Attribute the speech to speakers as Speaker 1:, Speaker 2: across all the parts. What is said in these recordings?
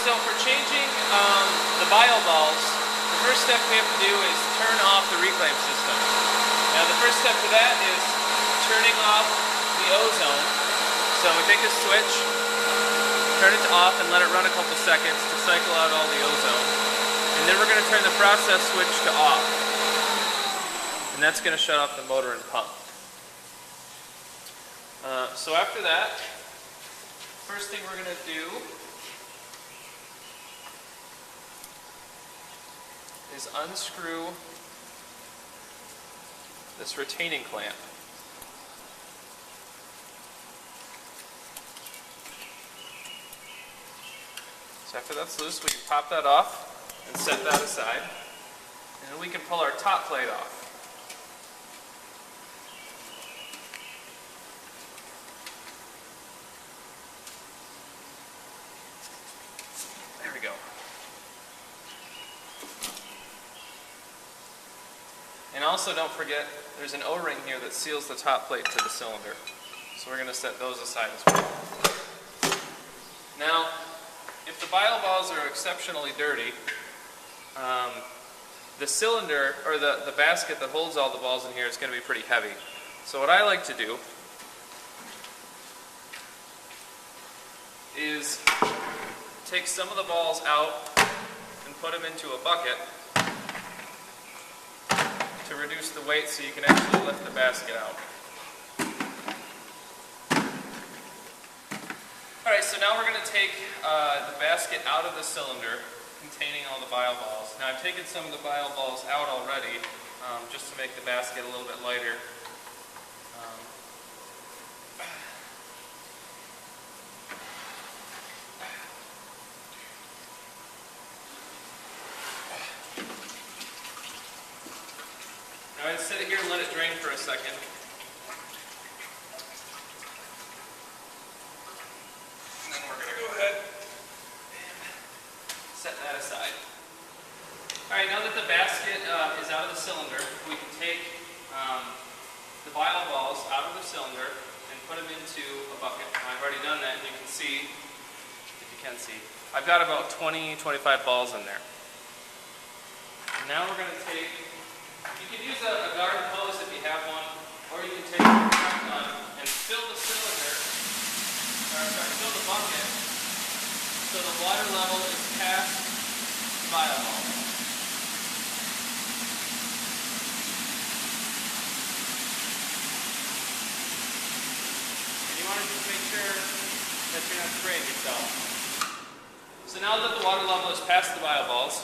Speaker 1: so for changing the vial balls, the first step we have to do is turn off the reclaim system. Now the first step to that is turning off the ozone. So we take a switch, turn it to off and let it run a couple seconds to cycle out all the ozone. And then we're going to turn the process switch to off. And that's going to shut off the motor and pump. So after that, first thing we're going to do is unscrew this retaining clamp. So after that's loose, we can pop that off and set that aside. And then we can pull our top plate off. There we go. And also don't forget, there's an O-ring here that seals the top plate to the cylinder. So we're going to set those aside as well. Now, if the vial balls are exceptionally dirty, the cylinder, or the basket that holds all the balls in here is going to be pretty heavy. So what I like to do is take some of the balls out and put them into a bucket to reduce the weight so you can actually lift the basket out. Alright, so now we're going to take the basket out of the cylinder containing all the vial balls. Now I've taken some of the vial balls out already just to make the basket a little bit lighter. Now I sit here and let it drain for a second. And then we're going to go ahead and set that aside. Alright, now that the basket is out of the cylinder, we can take the vial balls out of the cylinder and put them into a bucket. Now, I've already done that, and you can see, if you can see, I've got about 20-25 balls in there. And now we're going to take, you can use a garden hose if you have one, or you can take a front gun and fill the cylinder, fill the bucket so the water level is past the vial ball. And you want to just make sure that you're not spraying yourself. So now that the water level is past the vial balls,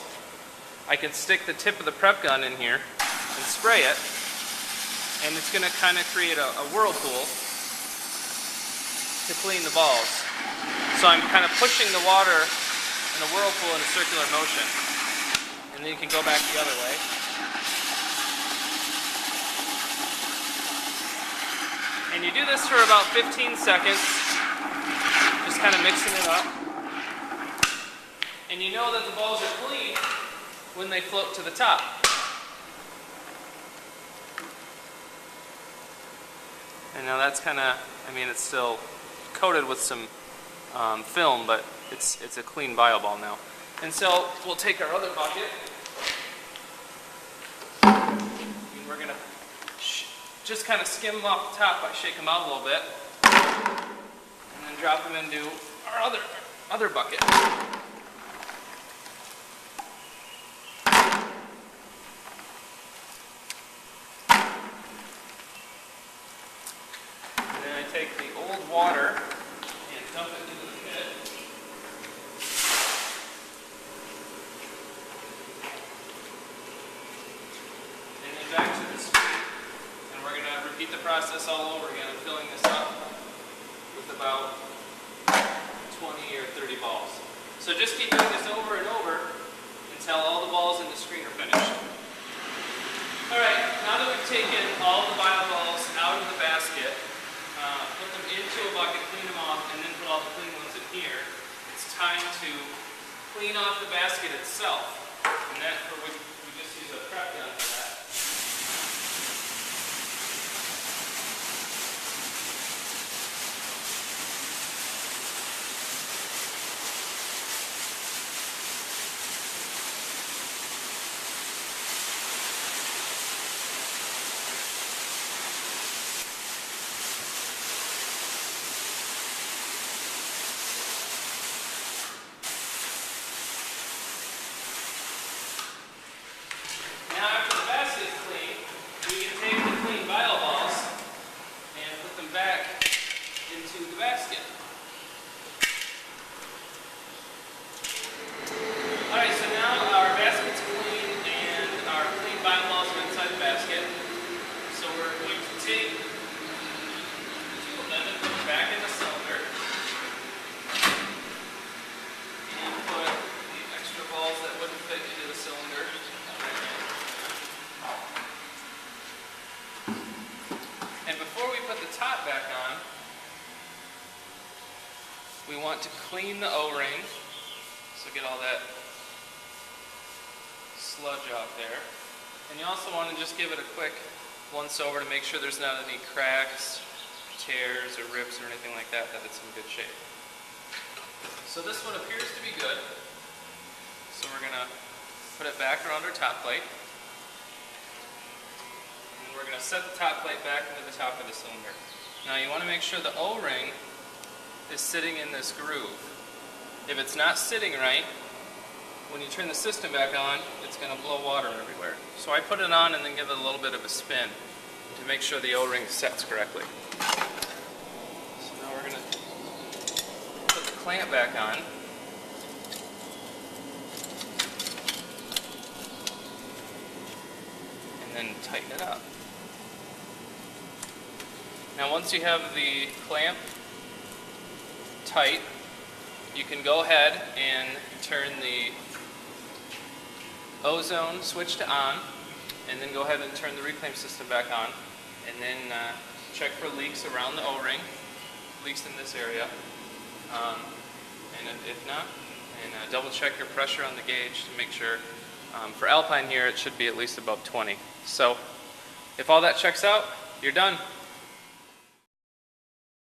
Speaker 1: I can stick the tip of the prep gun in here and spray it, and it's going to kind of create a whirlpool to clean the balls. So I'm kind of pushing the water in a whirlpool in a circular motion, and then you can go back the other way. And you do this for about 15 seconds, just kind of mixing it up. And you know that the balls are clean when they float to the top. And now that's kind of, I mean, it's still coated with some film, but it's a clean vial ball now. And so we'll take our other bucket, and we're going to just kind of skim them off the top by shake them out a little bit, and then drop them into our other bucket. Take the old water and dump it into the pit. And then back to the street. And we're going to repeat the process all over again of filling this up with about 20 or 30 balls. So just keep doing this over and over until all the balls in the screen are finished. Alright, now that we've taken all the vial balls out of the basket, put them into a bucket, clean them off, and then put all the clean ones in here, it's time to clean off the basket itself. And that's for which we just use a prep gun for that. want to clean the O-ring, so get all that sludge out there. And you also want to just give it a quick once over to make sure there's not any cracks, tears, or rips or anything like that, that it's in good shape. So this one appears to be good. So we're going to put it back around our top plate. And we're going to set the top plate back into the top of the cylinder. Now you want to make sure the O-ring is sitting in this groove. If it's not sitting right, when you turn the system back on, it's going to blow water everywhere. So I put it on and then give it a little bit of a spin to make sure the O-ring sets correctly. So now we're going to put the clamp back on. And then tighten it up. Now once you have the clamp tight, you can go ahead and turn the ozone switch to on, and then go ahead and turn the reclaim system back on, and then check for leaks around the O-ring, leaks in this area, and if not, and double check your pressure on the gauge to make sure. For Alpine here, it should be at least above 20. So if all that checks out, you're done.